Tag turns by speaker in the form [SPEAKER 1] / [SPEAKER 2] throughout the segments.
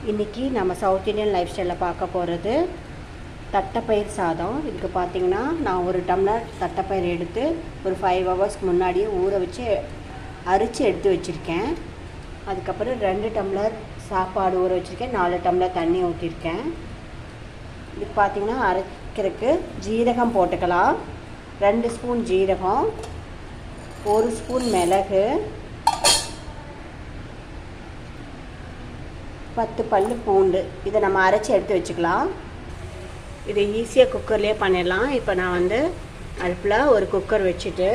[SPEAKER 1] இன்றைக்கி நம்ம south Indian life ஸ்டைலில் பார்க்க போகிறது தட்டைப்பயிர் சாதம். இதுக்கு பார்த்திங்கன்னா நான் ஒரு டம்ளர் தட்டைப்பயிர் எடுத்து ஒரு 5 ஹவர்ஸ்க்கு முன்னாடியே ஊற வச்சு அரிச்சு எடுத்து வச்சுருக்கேன். அதுக்கப்புறம் 2 டம்ளர் சாப்பாடு ஊற வச்சுருக்கேன், 4 டம்ளர் தண்ணி ஊற்றிருக்கேன். இதுக்கு பார்த்திங்கன்னா அரைக்கிறதுக்கு ஜீரகம் போட்டுக்கலாம். 2 ஸ்பூன் ஜீரகம், 1 ஸ்பூன் மிளகு, 10 பல்லு பூண்டு. இதை நம்ம அரைச்சி எடுத்து வச்சுக்கலாம். இது ஈஸியாக குக்கர்லேயே பண்ணிடலாம். இப்போ நான் அடுப்பில் ஒரு குக்கர் வச்சுட்டு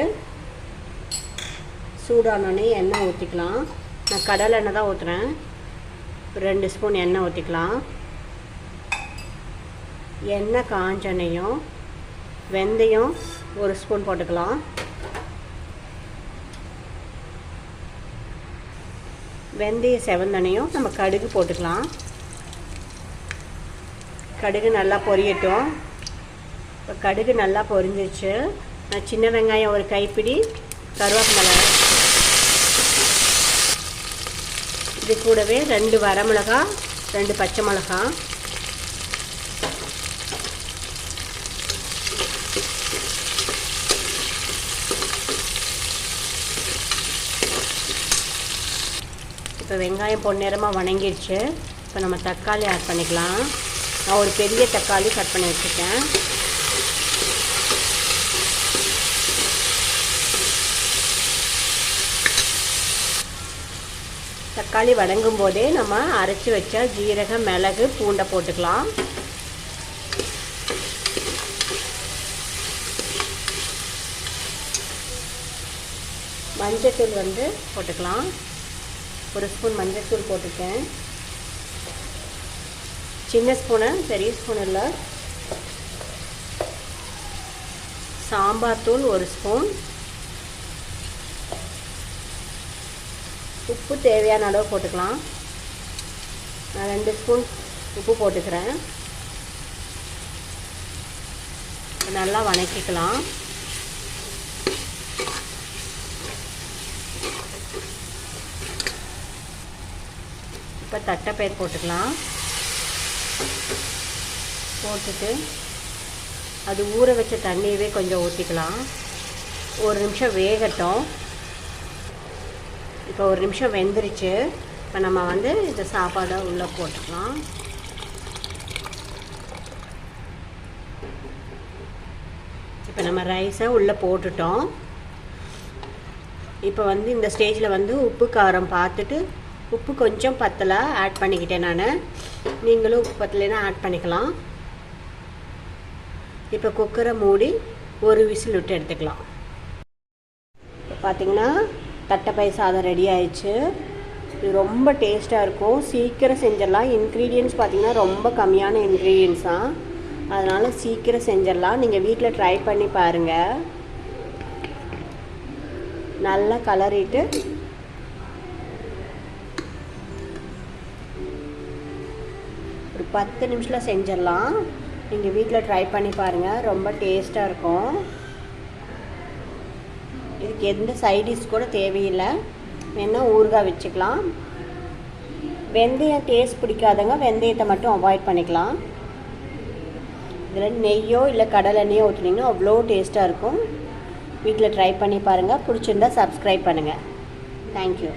[SPEAKER 1] சூடானோடனே எண்ணெய் ஊற்றிக்கலாம். நான் கடலை எண்ணெய் தான் ஊற்றுறேன். 2 ஸ்பூன் எண்ணெய் ஊற்றிக்கலாம். எண்ணெய் காஞ்செண்ணையும் வெந்தயம் 1 ஸ்பூன் போட்டுக்கலாம். வெந்தயம் செவந்தனையும் நம்ம கடுகு போட்டுக்கலாம். கடுகு நல்லா பொரியட்டும். இப்போ கடுகு நல்லா பொரிஞ்சிருச்சு. நான் சின்ன வெங்காயம் ஒரு கைப்பிடி, கருவேப்பிலை, இது கூடவே 2 வரமிளகா, 2 பச்சை மிளகா, இப்போ வெங்காயம் பொன்னிறமாக வணங்கிடுச்சு. இப்போ நம்ம தக்காளி ஆட் பண்ணிக்கலாம். நான் ஒரு பெரிய தக்காளி கட் பண்ணி வச்சுருக்கேன். தக்காளி வதங்கும் போதே நம்ம அரைச்சி வச்ச ஜீரகம், மிளகு, பூண்டை போட்டுக்கலாம். மஞ்சத்தூள் போட்டுக்கலாம். 1 ஸ்பூன் மஞ்சத்தூள் போட்டுருக்கேன். சின்ன ஸ்பூனு, பெரிய ஸ்பூன் இல்லை. சாம்பார் தூள் 1 ஸ்பூன். உப்பு தேவையான அளவு போட்டுக்கலாம். நான் 2 ஸ்பூன் உப்பு போட்டுக்கிறேன். நல்லா வதக்கிக்கலாம். இப்போ தட்டைப்பயிர் போட்டுக்கலாம். போட்டுட்டு அது ஊற வச்ச தண்ணியவே கொஞ்சம் ஊற்றிக்கலாம். 1 நிமிஷம் வேகட்டும். இப்போ 1 நிமிஷம் வெந்துருச்சு. இப்போ நம்ம இந்த சாப்பாடை உள்ளே போட்டுக்கலாம். இப்போ நம்ம ரைஸை உள்ளே போட்டுட்டோம். இப்போ இந்த ஸ்டேஜில் உப்பு காரம் பார்த்துட்டு, உப்பு கொஞ்சம் பத்தலை ஆட் பண்ணிக்கிட்டேன் நான். நீங்களும் உப்பு பத்தலைன்னா ஆட் பண்ணிக்கலாம். இப்போ குக்கரை மூடி 1 விசில் விட்டு எடுத்துக்கலாம். இப்போ பார்த்திங்கன்னா தட்டைப்பயிர் சாதம் ரெடி ஆயிடுச்சு. இது ரொம்ப டேஸ்ட்டாக இருக்கும். சீக்கிரம் செஞ்சிடலாம். இன்க்ரீடியன்ட்ஸ் பார்த்திங்கன்னா ரொம்ப கம்மியான இன்க்ரீடியன்ட்ஸ் தான். அதனால் சீக்கிரம் செஞ்சிடலாம். நீங்கள் வீட்டில் ட்ரை பண்ணி பாருங்கள். நல்லா கலரிட்டு ஒரு 10 நிமிஷத்தில் செஞ்சிடலாம். நீங்கள் வீட்டில் ட்ரை பண்ணி பாருங்கள். ரொம்ப டேஸ்ட்டாக இருக்கும். இதுக்கு எந்த சைடிஷ் கூட தேவையில்லை. வேணால் ஊறுகாய் வச்சுக்கலாம். வெந்தயம் டேஸ்ட் பிடிக்காதவங்க வெந்தயத்தை மட்டும் அவாய்ட் பண்ணிக்கலாம். இதில் நெய்யோ இல்லை கடலை எண்ணெயோ ஊற்றினீங்கன்னா அவ்வளோ டேஸ்ட்டாக இருக்கும். வீட்டில் ட்ரை பண்ணி பாருங்கள். பிடிச்சிருந்தா சப்ஸ்கிரைப் பண்ணுங்கள். தேங்க்யூ.